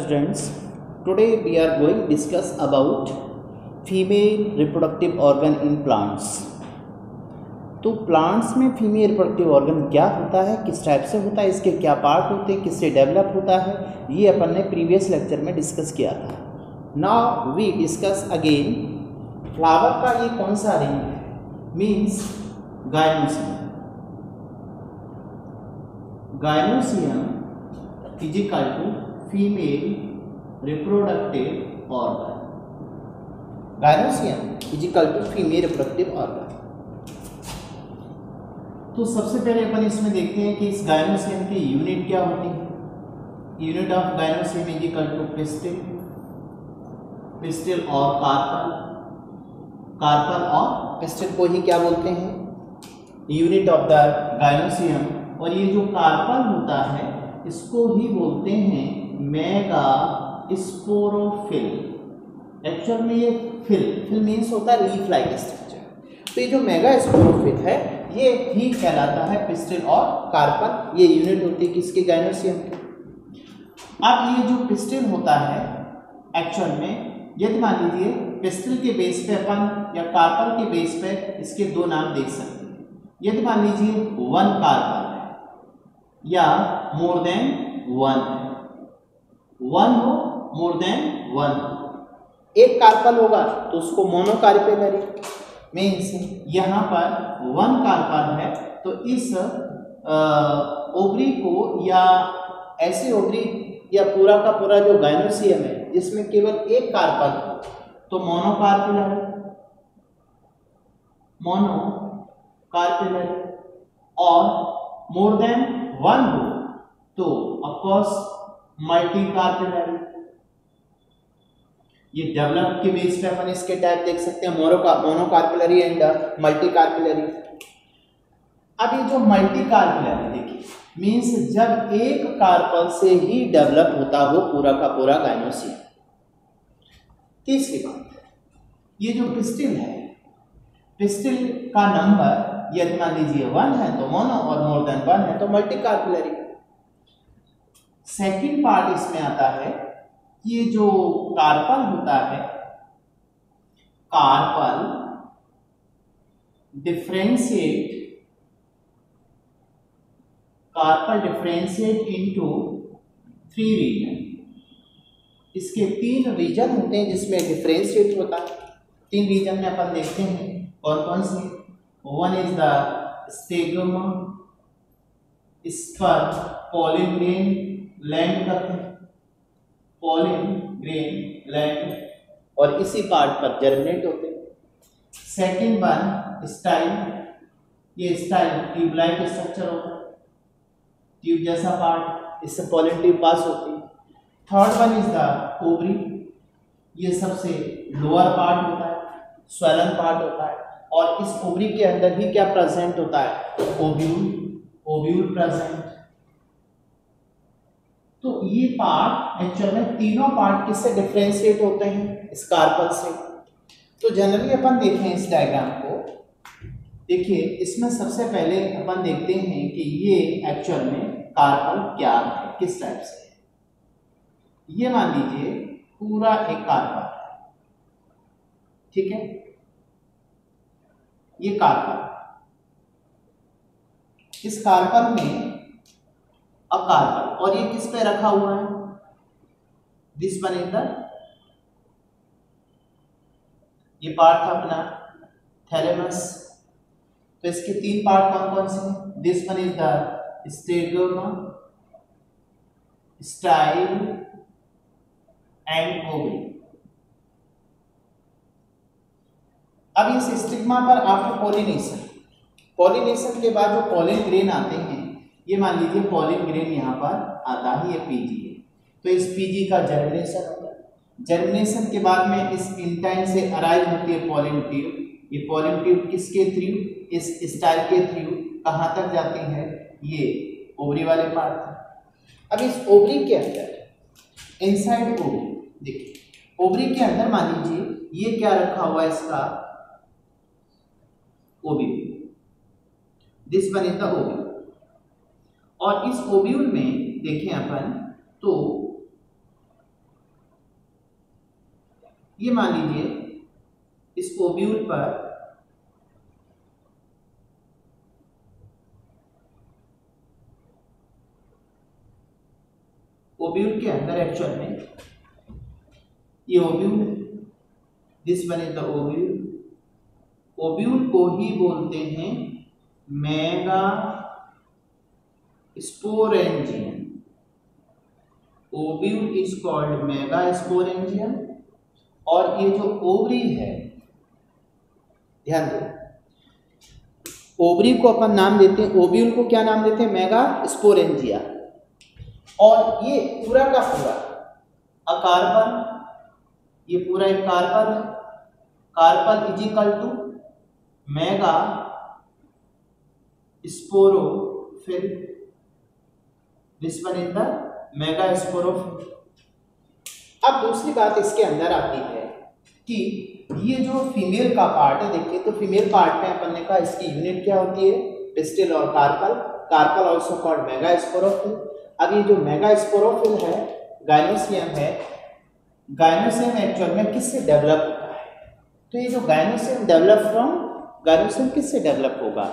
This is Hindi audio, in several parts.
students, today we are going to discuss about female reproductive organ in plants. तो प्लांट्स में फीमेल रिप्रोडक्टिव ऑर्गन क्या होता है, किस टाइप से होता है, इसके क्या पार्ट होते हैं, किससे डेवलप होता है, ये अपन ने प्रीवियस लेक्चर में डिस्कस किया था. Now we discuss again flower का ये कौन सा रिंग है, means gynoecium. Gynoecium is equal to female reproductive organ. Gynoecium is equal to female reproductive organ. तो सबसे पहले अपन इसमें देखते हैं कि इस गायनोसियम की यूनिट क्या होती है. Unit of gynoecium is equal to pistil. Pistil और कार्पल. कार्पल और पिस्टिल को ही क्या बोलते हैं, यूनिट ऑफ द गायनोसियम. और ये जो कार्पल होता है इसको ही बोलते हैं मेगा स्पोरोफिल. एक्चुअल में ये फिल मीन्स होता है लीफ लाइक स्ट्रक्चर. तो ये जो मेगा स्पोरोफिल है ये ही कहलाता है पिस्टिल और कार्पल. ये यूनिट होती है किसके, गायनोसियम के. अब ये जो पिस्टिल होता है एक्चुअल में, यदि मान लीजिए पिस्टिल के बेस पे अपन या कार्पल के बेस पे इसके दो नाम देख सकते हैं. यदि मान लीजिए वन कार्पल है या मोर देन वन है, वन हो मोर देन वन, एक कार्पल होगा तो उसको मोनोकार्पेलरी मीन्स यहाँ पर वन कार्पल है तो इस ओवरी को या ऐसे ओवरी या पूरा का पूरा जो गायनोसियम है जिसमें केवल एक कार्पल हो तो मोनोकार्पेलरी. मोनोकार्पेलरी और मोर देन वन हो तो ऑफकोर्स मल्टीकार्पेलरी. ये डेवलप के बेस पे अपन इसके टाइप देख सकते हैं, मोनोकार्पेलरी एंड मल्टीकार्पेलरी. अब ये जो मल्टीकार्पेलरी देखिए मींस जब एक कार्पल से ही डेवलप होता हो पूरा का पूरा गायनोसियम. तीसरी बात, ये जो पिस्टिल है, पिस्टिल का नंबर यदि मान लीजिए वन है तो मोनो और मोर देन वन है तो मल्टीकार्पेलरी. सेकंड पार्ट इसमें आता है, ये जो कार्पल होता है, carpel differentiate into three region. इसके तीन रीजन होते हैं जिसमें डिफरेंशिएट होता है. तीन रीजन में अपन देखते हैं कौन कौन से. वन इज द स्टेगमा, इस पर पॉलिन ग्रेन लैंड करते हैं, पॉलिन ग्रेन लैंड, और इसी पार्ट पर जर्मिनेट होते हैं. सेकेंड वन स्टाइल, ये स्टाइल ट्यूब लाइक स्ट्रक्चर होता है, ट्यूब जैसा पार्ट, इससे पॉलिन ट्यूब पास होती है. Third one is the ovary, ये सबसे लोअर पार्ट होता है, स्वेलन पार्ट होता है. और इस ओवरी के अंदर ही क्या प्रेजेंट होता है, ओव्यूल प्रेजेंट. तो ये पार्ट एक्चुअल में तीनों पार्ट किससे डिफरेंशिएट होते हैं, इस कार्पल से. तो जनरली अपन देखें इस डायग्राम को, देखिए इसमें सबसे पहले अपन देखते हैं कि ये एक्चुअल में कार्पल क्या है, किस टाइप से है. ये मान लीजिए पूरा एक कार्पल है, ठीक है, ये कार्पल. इस कार्पल में अब कार्पल, और ये किस पे रखा हुआ है, दिस वन इज द, ये पार्ट था अपना थैलेमस. तो इसके तीन पार्ट कौन कौन से हैं, this one is the stigma, style and ovary. अब इस स्टिग्मा पर आफ्टर पॉलिनेशन के बाद जो पॉलिन ग्रेन आते हैं, ये मान लीजिए पॉलिन ग्रेन यहाँ पर आता है, ये पीजी है. तो इस पीजी का जर्मिनेशन होता है. जर्मिनेशन के बाद में इस इंटाइन से अराइज होती है पॉलिन ट्यूब. ये पॉलिन ट्यूब किसके थ्रू, इस स्टाइल के थ्रू कहाँ तक जाती है, ये ओवरी वाले पार्ट तक. अब इस ओवरी के अंदर इनसाइड ओवरी, देखिए ओवरी के अंदर मान लीजिए ये क्या रखा हुआ है, इसका ovule. This one is the ovule. और इस ओव्यूल में देखें अपन तो ये मान लीजिए इस ओव्यूल पर ओव्यूल के अंदर एक्चुअल में ये ओव्यूल है, this one is the ovule. Ovule को ही बोलते हैं mega sporangium. Ovule is called mega sporangium. और ये जो ओवरी है, ध्यान दो, ओवरी को अपन नाम देते हैं, ओव्यूल को क्या नाम देते हैं, मेगा स्पोरेंजिया। और ये पूरा का पूरा कार्बन, ये पूरा एक कार्बन है, carbon is equal to mega sporophyll, this one is the mega sporophyll. अब दूसरी बात इसके अंदर आती है कि ये जो फीमेल का पार्ट है, देखिए तो फीमेल पार्ट में अपन ने कहा इसकी यूनिट क्या होती है, पिस्टिल और carpel, carpel also called megasporophyll. अब ये जो मेगा स्पोरोफिल है, गायनोसियम है, गायनोसियम एक्चुअल में किससे डेवलप होता है, तो ये जो गायनोसियम डेवलप फ्रॉम, गायनोसियम किससे डेवलप होगा,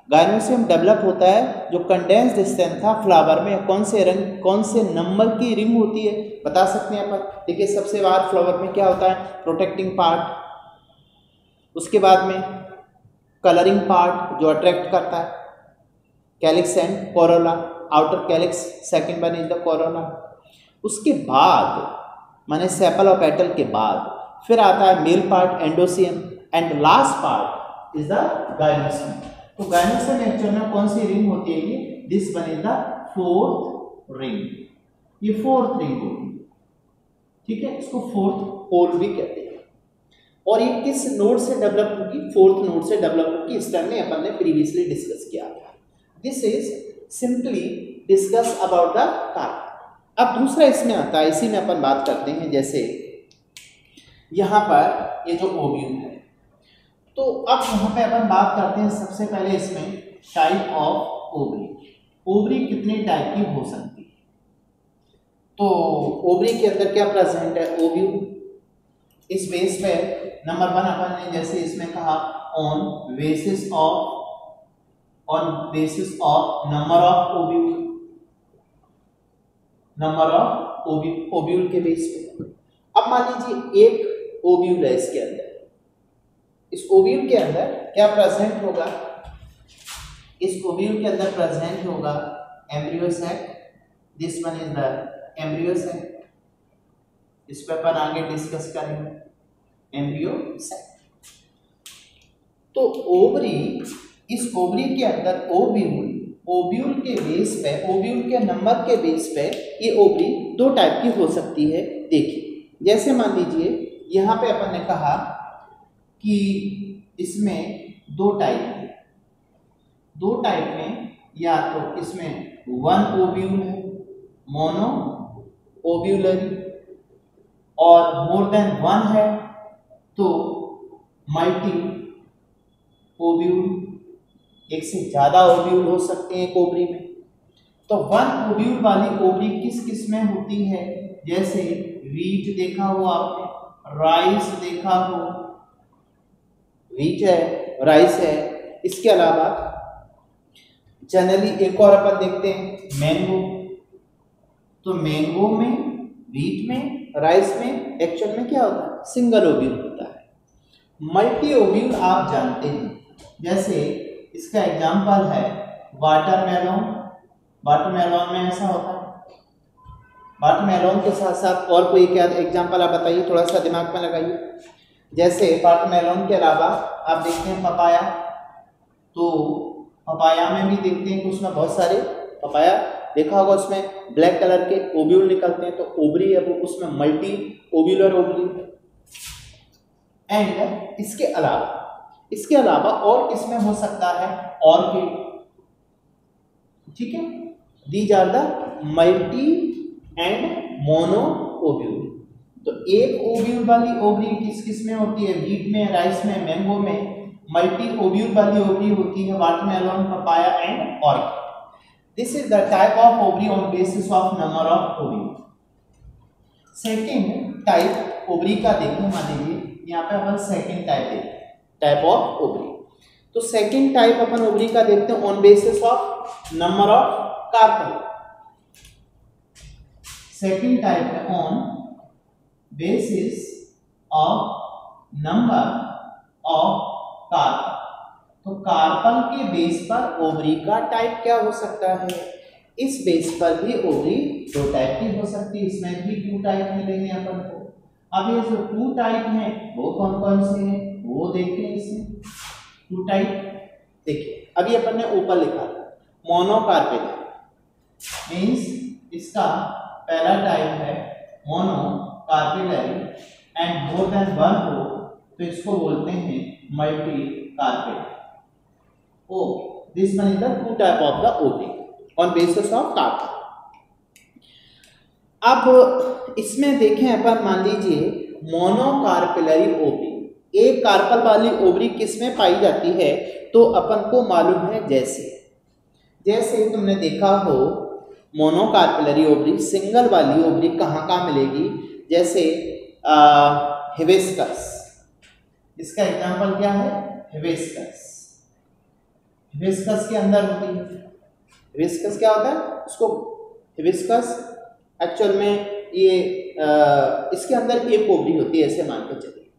गायनोसियम डेवलप होता है जो कंडेंस्ड स्टेम था फ्लावर में, कौन से रंग, कौन से नंबर की रिंग होती है बता सकते हैं अपन। देखिए सबसे बाहर फ्लावर में क्या होता है, प्रोटेक्टिंग पार्ट, उसके बाद में कलरिंग पार्ट जो अट्रैक्ट करता है, calyx and Corolla, outer calyx, second one is the Corolla. उसके बाद माने सेपल और पेटल के बाद फिर आता है male part एंडोसियम, and last part is the gynoecium. तो गायनोसियम एक्चुअल में कौन सी रिंग होती है, ये this one is the fourth ring, ये फोर्थ रिंग होगी, ठीक है, इसको फोर्थ पोल भी कहते हैं। और ये किस नोड से डेवलप होगी, फोर्थ नोड से डेवलप होगी, इस टाइम में अपन ने प्रीवियसली डिस्कस किया था। This is simply discuss about the carbon. अब दूसरा इसमें आता है, इसी में अपन बात करते हैं, जैसे यहाँ पर ये जो ओव्यूल है, तो अब यहाँ पे अपन बात करते हैं सबसे पहले इसमें टाइप ऑफ ओवरी। ओवरी कितने टाइप की हो सकती है, तो ओवरी के अंदर क्या प्रेजेंट है, ओव्यूल। इस बेस पे नंबर वन अपन ने जैसे इसमें कहा on basis of number of ovule, number of ovule के बेस पे। अब मान लीजिए एक ओव्यूल है, इसके अंदर, इस ओव्यूल के अंदर क्या प्रेजेंट होगा, इस ओव्यूल के अंदर प्रेजेंट होगा embryo sac, this one is the embryo sac, इस पर अपन आगे डिस्कस करेंगे एम्ब्रियो सेक। तो ओवरी, इस ओवरी के अंदर ओव्यूल, ओव्यूल के बेस पे, ओव्यूल के नंबर के बेस पे ये ओवरी दो टाइप की हो सकती है। देखिए जैसे मान लीजिए यहाँ पे अपन ने कहा कि इसमें दो टाइप है, दो टाइप में या तो इसमें वन ओव्यूल है, मोनो ओव्यूलरी, और मोर देन वन है तो मल्टी ओव्यूल, एक से ज्यादा ओव्यूल हो सकते हैं एक ओवरी में। तो वन ओव्यूल वाली ओवरी किस किस में होती है, जैसे वीट देखा हो आपने, राइस देखा हो, वीट है, राइस है, इसके अलावा जनरली एक और अपन देखते हैं मैंगो। तो मैंगो में, वीट में, राइस में एक्चुअल में क्या होता है, सिंगल ओव्यूल होता है। मल्टी ओव्यूल आप जानते हैं, जैसे इसका एग्जांपल है वाटरमेलन, वाटरमेलन में ऐसा होता है। वाटरमेलन के साथ साथ और कोई क्या एग्जांपल आप बताइए, थोड़ा सा दिमाग में लगाइए। जैसे वाटरमेलन के अलावा आप देखते हैं पपाया, तो पपाया में भी देखते हैं कि उसमें बहुत सारे, पपाया देखा होगा उसमें ब्लैक कलर के ओव्यूल निकलते हैं, तो ओवरी है वो, उसमें मल्टी ओव्यूलर ओवरी। एंड इसके अलावा और किसमें हो सकता है, ऑर्किड, ठीक है, these are the multi and mono ovule. तो एक ओव्यूल वाली ओवरी किस किस में होती है, वीट में, राइस में, मैंगो में। मल्टी ओव्यूल वाली ओवरी होती है watermelon, papaya and orchid. This is the type of ovary on basis of number of ovule. Second type ovary का देखें, मान लीजिए यहाँ पे अपन सेकंड टाइप देखते हैं, टाइप ऑफ ओवरी। तो सेकंड टाइप अपन ओवरी का देखते हैं on basis of number of carpel. Second type है on basis of number of carpel. तो कार्पल के बेस पर ओवरी का टाइप क्या हो सकता है? इस बेस पर भी ओवरी दो टाइप की हो सकती है, इसमें भी 2 टाइप मिलेंगे अपन को। अब ये जो 2 टाइप हैं वो कौन कौन से हैं वो देखते हैं। इसमें 2 टाइप देखिए, अभी अपन ने ऊपर लिखा मोनोकार्पेलरी, मींस इसका पहला टाइप है मोनोकार्पेलरी एंड मोर देन 1 हो तो इसको बोलते हैं multi carpellary. Oh this one is the 2 type of the ovary on basis of carpel. अब इसमें देखें अपन, मान लीजिए मोनोकार्पेलरी ओवरी, एक कार्पल वाली ओवरी किस में पाई जाती है? तो अपन को मालूम है, जैसे तुमने देखा हो मोनोकार्पेलरी ओवरी, सिंगल वाली ओवरी कहाँ मिलेगी? जैसे हिबिस्कस, इसका एग्जांपल क्या है? हिबिस्कस। हिबिस्कस के अंदर होती है, हिबिस्कस क्या होता है उसको? हिबिस्कस एक्चुअल में ये इसके अंदर एक ओवरी होती है, ऐसे मान के चलिए।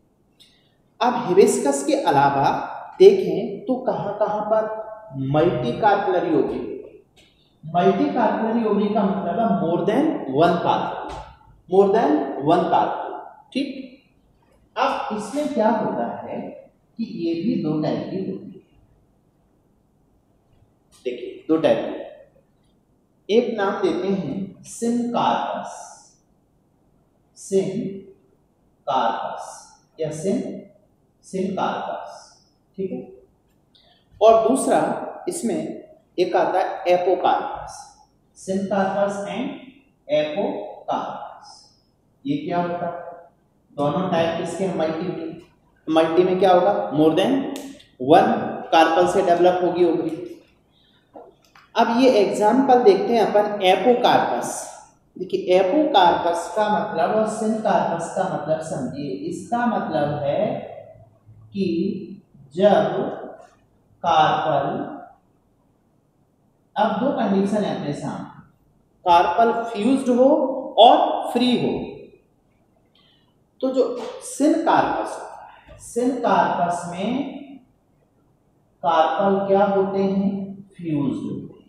अब हिबिस्कस के अलावा देखें तो कहाँ पर multi carpellary ovary. Multi carpellary ovary का मतलब है more than 1 carpel, more than 1 carpel, ठीक। अब इसमें क्या होता है कि ये भी 2 टाइप की होती है। देखिए 2 टाइप की, एक नाम देते हैं सिनकार्पस, सिनकार्पस या सिनकार्पस, ठीक है। और दूसरा इसमें एक आता है एपोकार्पस, सिनकार्पस एंड एपोकार्पस। ये क्या होता है? दोनों टाइप किसके हैं? मल्टी के। मल्टी में क्या होगा? मोर देन 1 कार्पल से डेवलप होगी ओवरी। अब ये एग्जाम्पल देखते हैं अपन एपोकार्पस। देखिए एपोकार्पस का मतलब और सिनकार्पस का मतलब समझिए। इसका मतलब है कि जब कार्पल, अब 2 कंडीशन है अपने सामने, कार्पल फ्यूज्ड हो और फ्री हो। तो जो सिनकार्पस होता है, सिनकार्पस में कार्पल क्या होते हैं? फ्यूज्ड होते हैं,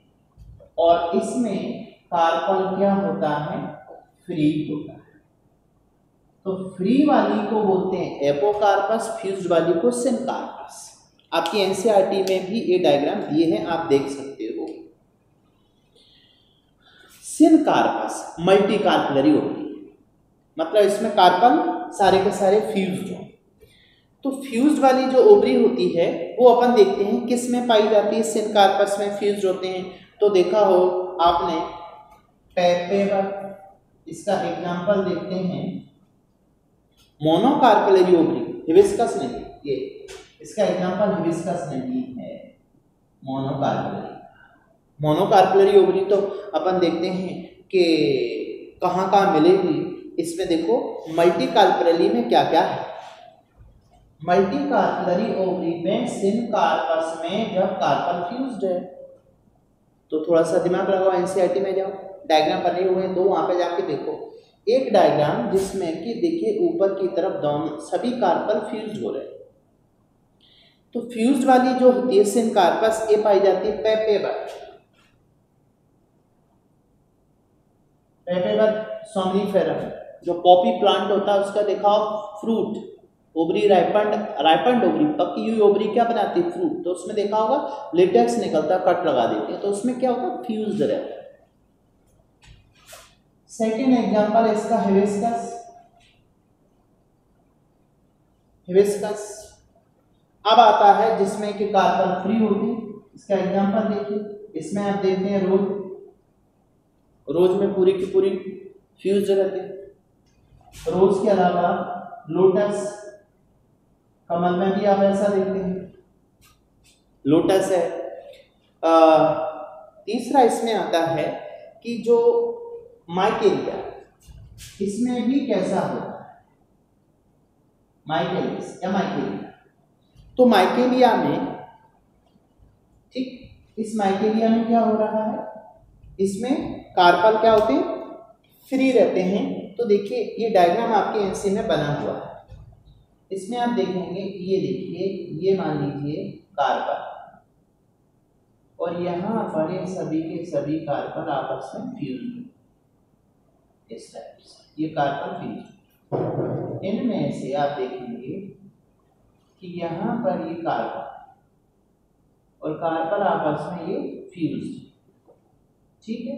और इसमें कार्पल क्या होता है? फ्री होता है। तो फ्री वाली को बोलते हैं एपोकार्पस, फ्यूज्ड वाली को सिनकार्पस। आपकी एनसीईआरटी में भी ये डायग्राम दिए हैं, आप देख सकते हो। सिनकार्पस मल्टी कार्पेलरी ओवरी, मतलब इसमें कार्पल सारे के सारे फ्यूज्ड हो। तो फ्यूज्ड वाली जो ओवरी होती है वो अपन देखते हैं किस में पाई जाती है? सिनकार्पस में फ्यूज्ड होते हैं। तो देखा हो आपने पेपेवर, इसका एग्जांपल देखते हैं मोनोकार्पेलरी ओवरी, हिबिस्कस नहीं, ये इसका एग्जांपल हिबिस्कस नहीं है, मोनोकार्पेलरी ओवरी तो अपन देखते हैं कि कहाँ मिलेगी। इसमें देखो मल्टी कार्पेलरी में क्या क्या है। मल्टी कार्पेलरी ओवरी में सिनकार्पस में जब कार्पल फ्यूज्ड है, तो थोड़ा सा दिमाग लगाओ, एनसीईआरटी में जाओ, डायग्राम बने हुए हैं 2, वहां पे जाके देखो एक डायग्राम जिसमें कि देखिए ऊपर की तरफ दोनों सभी कार्पल फ्यूज्ड हो रहे हैं। तो फ्यूज्ड वाली जो होती है सिनकार्पस, ये पाई जाती है पेपेवर, पेपेवर सोमनिफेरम, जो पॉपी प्लांट होता है उसका देखा फ्रूट, ओवरी राइपन्ड ओवरी, पकी हुई ओवरी क्या बनाती है? फ्रूट। तो उसमें देखा होगा लेटेक्स निकलता, कट लगा देते हैं, तो उसमें क्या होता है? फ्यूज्ड रहता है। सेकेंड एग्जांपल है इसका हिबिस्कस। हिबिस्कस अब आता है जिसमें कि कार्पल फ्री होती, इसका एग्जांपल देखिए। इसमें आप देखते हैं रोज, रोज में पूरी की पूरी फ्यूज्ड रहते हैं। रोज के अलावा लोटस, कमल में भी आप ऐसा देखते हैं, लोटस है। तीसरा इसमें आता है कि जो माइकेलिया, इसमें भी कैसा होता है? माइकेलियस या माइकेलिया। तो माइकेलिया में, ठीक, इस माइकेलिया में क्या हो रहा है, इसमें कार्पल क्या होते हैं, फ्री रहते हैं। तो देखिए ये डायग्राम आपके एनसी में बना हुआ है, इसमें आप देखेंगे, ये देखिए, ये मान लीजिए कार्पल, और यहाँ पर ये सभी के सभी कार्पल आपस में फ्यूज, इस टाइप से ये कार्पल फ्यूज। इनमें से आप देखेंगे कि यहाँ पर ये कार्पल और कार्पल आपस में ये फ्यूज, ठीक है,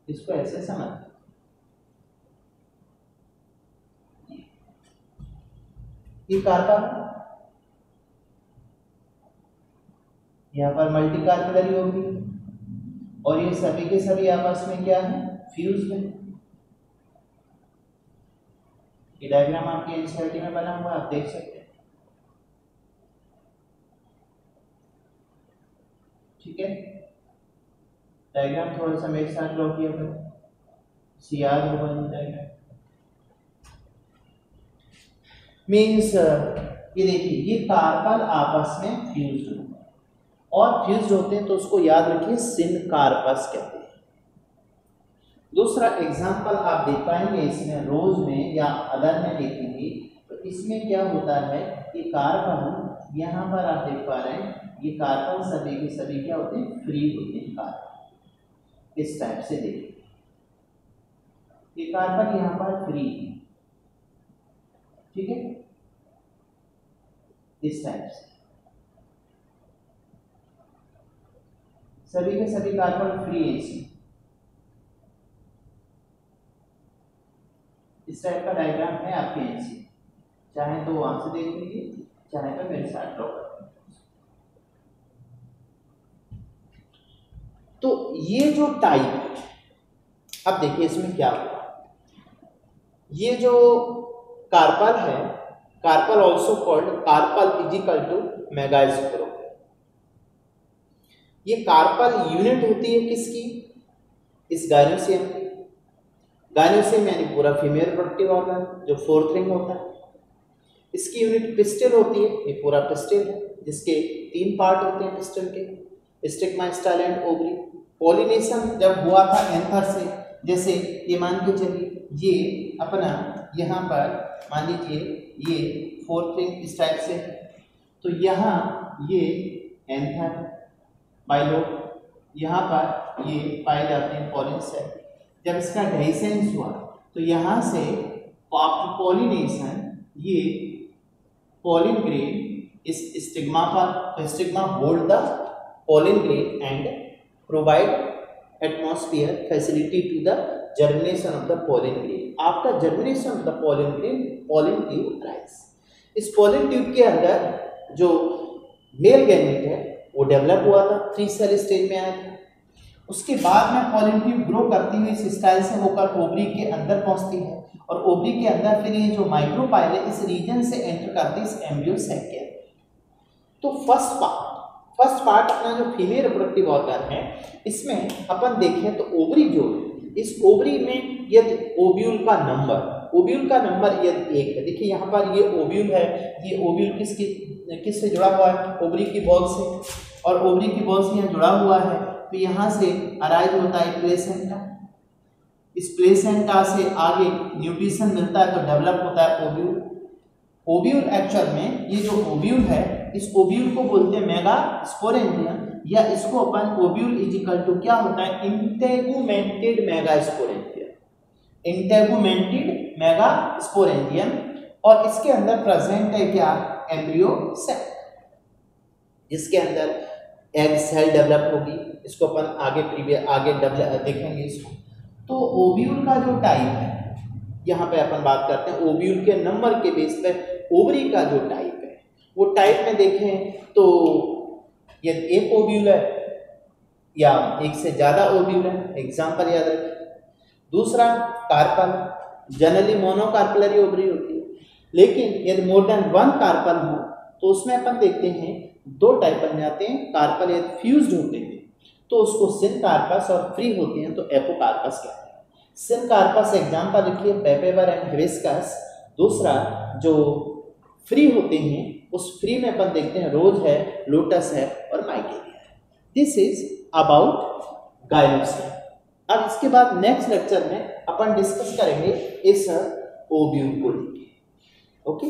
इसको ऐसे समझ। ये कार्पल, यहाँ पर मल्टी कार्पलरी होगी, और ये सभी के सभी आपस में क्या है, फ्यूज है। ये डायग्राम आपके एनसीईआरटी में बना हुआ, आप देख सकते हैं, ठीक है। डायग्राम थोड़ा सा मेरे साथ ड्रॉ किया करो, याद होगा डायग्राम। मीन्स ये देखिए, ये कार्पल आपस में फ्यूज्ड होते हैं, और फ्यूज्ड होते हैं तो उसको याद रखिए सिनकार्पस कहते हैं। दूसरा एग्जांपल आप देख पाएंगे इसमें, रोज में या अदर में देखेंगे तो इसमें क्या होता है, ये कार्बन, यहाँ पर आप देख पा रहे हैं, ये कार्बन सभी के सभी क्या होते हैं, फ्री होते हैं कार्बन। इस टाइप से देखिए, ये कार्बन यहाँ पर फ्री है, ठीक है, इस टाइप से सभी के सभी कार्बन फ्री है इसमें। इस टाइप का डायग्राम है आपके एनसी, चाहे तो वहां से देख लीजिए, चाहे तो मेरे साथ ड्रॉ कर लीजिए। तो ये जो टाइप है, अब देखिए इसमें क्या हुआ, ये जो कार्पल है, carpel also called carpel is equal to megasporophyll. ये कार्पल यूनिट होती है किसकी, इस गायनोसियम की। गायनोसियम यानी पूरा फीमेल रिप्रोडक्टिव ऑर्गन जो फोर्थ रिंग होता है, इसकी यूनिट पिस्टिल होती है, ये पूरा पिस्टिल है जिसके 3 पार्ट होते हैं पिस्टिल के, stigma, style and ovary. Pollination जब हुआ था एंथर से, जैसे ये मान के चलिए, ये अपना यहाँ पर मान लीजिए ये फोर्थ रिंग इस टाइप से, तो यहाँ ये एंथर बाइलो, यहाँ पर ये पाए जाते हैं पॉलिन सेल। जब इसका डेhiscence हुआ तो यहाँ से पॉलिनेशन, ये पॉलिन ग्रेन इस स्टिग्मा पर, stigma hold the pollen grain and provide atmosphere facility to the germination of the pollen grain. After germination of the pollen grain, pollen tube rise. इस पॉलिन ट्यूब के अंदर जो मेल गैमेट है वो डेवलप हुआ था, 3 सेल स्टेज में आया था। उसके बाद में पॉलिन ट्यूब ग्रो करती हुई इस स्टाइल से होकर ओवरी के अंदर पहुंचती है, और ओवरी के अंदर फिर ये जो माइक्रोपाइल है इस रीजन से एंटर करती है इस एम्ब्रियो सैक के अंदर। तो फर्स्ट पार्ट अपना जो फीमेल रिप्रोडक्टिव ऑर्गन है, इसमें अपन देखें तो ओवरी जो है, इस ओवरी में यदि ओव्यूल का नंबर यदि 1 है, देखिए यहाँ पर ये ओव्यूल है, ये ओव्यूल किससे जुड़ा हुआ है, ओवरी की बॉल से, और ओवरी की बॉल से यहाँ जुड़ा हुआ है, तो यहाँ से अराइज होता है प्लेसेंटा। इस प्लेसेंटा से आगे न्यूट्रिशन मिलता है तो डेवलप होता है ओव्यूल। ओव्यूल एक्चुअल में ये जो ओव्यूल है, इस ओव्यूल को बोलते हैं मेगास्पोरेंजियम, या इसको अपन ओव्यूल इज इक्वल टू क्या होता है, इंटेगुमेंटेड मेगास्पोरेंजियम, इंटेगुमेंटेड मेगास्पोरेंजियम। और इसके अंदर प्रेजेंट है क्या, एम्ब्रियो सेल, जिसके अंदर एग सेल डेवलप होगी। इसको अपन आगे देखेंगे इसको। तो ओव्यूल का जो टाइप है, यहाँ पे अपन बात करते हैं ओव्यूल के नंबर के बेस पे ओवरी का जो टाइप है, वो टाइप में देखें तो यदि एक ओव्यूल है या एक से ज़्यादा ओव्यूल है, एग्जाम्पल याद रखें। दूसरा कार्पल, जनरली मोनोकार्पलरी ओवरी होती है, लेकिन यदि मोर देन 1 कार्पल हो तो उसमें अपन देखते हैं 2 टाइप बन जाते हैं। कार्पल यदि फ्यूज्ड होते हैं तो उसको सिनकार्पस, और फ्री होते हैं तो एपोकार्पस कहते हैं। सिनकार्पस एग्जाम्पल लिखिए, पेपेवर एंड हिबिस्कस। दूसरा जो फ्री होते हैं उस फ्री में अपन देखते हैं रोज है, लोटस है और माइकेरिया है। This is about gynoecium. अब इसके बाद नेक्स्ट लेक्चर में अपन डिस्कस करेंगे इस ओव्यूल को लेके। ओके।